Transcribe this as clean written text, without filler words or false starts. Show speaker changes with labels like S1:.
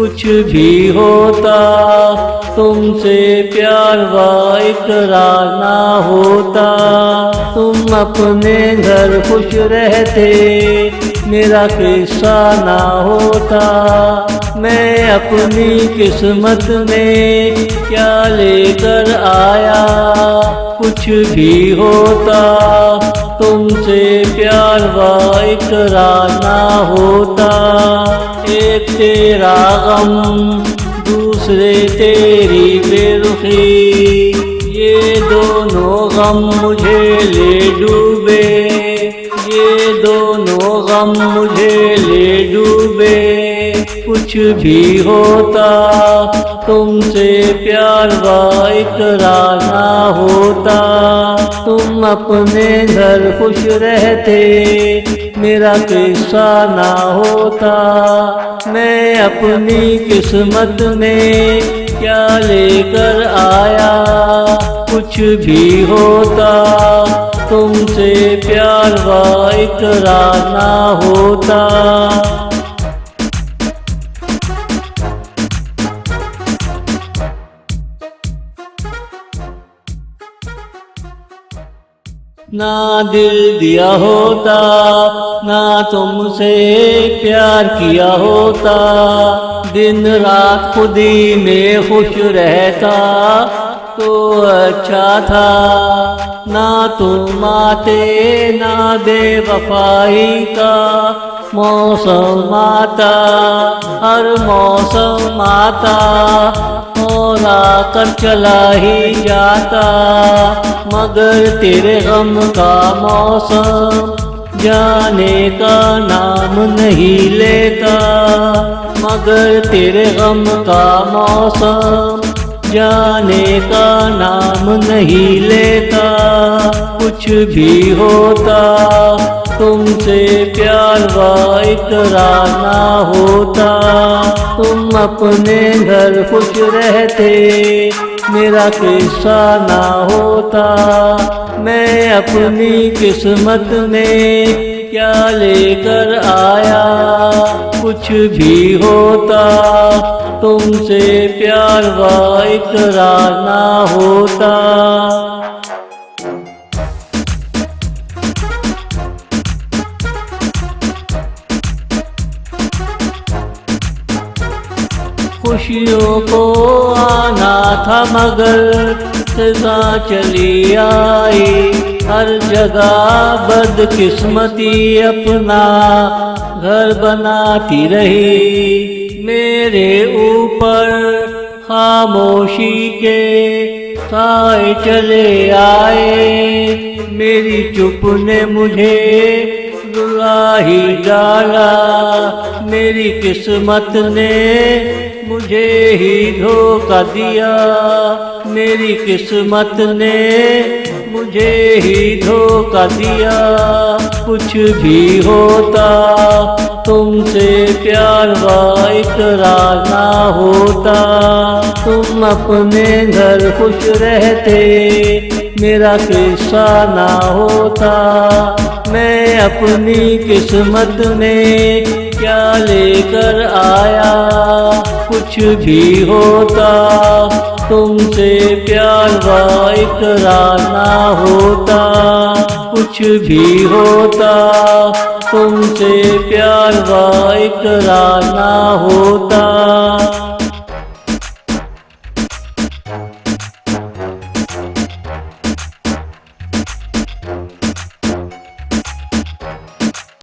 S1: कुछ भी होता तुमसे प्यार व इकरार ना होता। तुम अपने घर खुश रहते मेरा किस्सा ना होता। मैं अपनी किस्मत में क्या लेकर आया। कुछ भी होता तुमसे प्यार व इकरार ना होता। एक तेरा गम दूसरे तेरी बेरुखी, ये दोनों गम मुझे ले डूबे। ये दोनों गम मुझे ले डूबे। कुछ भी होता तुमसे प्यार व इकरार ना होता। तुम अपने घर खुश रहते मेरा किस्सा ना होता। मैं अपनी किस्मत में क्या लेकर आया। कुछ भी होता तुमसे प्यार व इकरार ना होता। ना दिल दिया होता ना तुमसे प्यार किया होता। दिन रात खुद ही में खुश रहता तो अच्छा था। ना तुम आते ना बेवफाई का मौसम आता। हर मौसम आता और आकर चला ही जाता। मगर तेरे गम का मौसम जाने का नाम नहीं लेता। मगर तेरे गम का मौसम जाने का नाम नहीं लेता। कुछ भी होता तुमसे प्यार व इकरार ना होता। तुम अपने घर खुश रहते मेरा किस्सा ना होता। मैं अपनी किस्मत में क्या लेकर आया। कुछ भी होता तुमसे प्यार व इकरार ना होता। खुशियों को आना था मगर सजा चली आई। हर जगह बदकिस्मती अपना घर बनाती रही। मेरे ऊपर खामोशी के साए चले आए। मेरी चुप ने मुझे रुला ही डाला। मेरी किस्मत ने मुझे ही धोखा दिया। मेरी किस्मत ने मुझे ही धोखा दिया। कुछ भी होता तुमसे प्यार व इकरार ना होता। तुम अपने घर खुश रहते मेरा किस्सा ना होता। मैं अपनी किस्मत में क्या लेकर आया। कुछ भी होता तुमसे प्यार व इकरार ना होता। कुछ भी होता तुमसे प्यार व इकरार ना होता।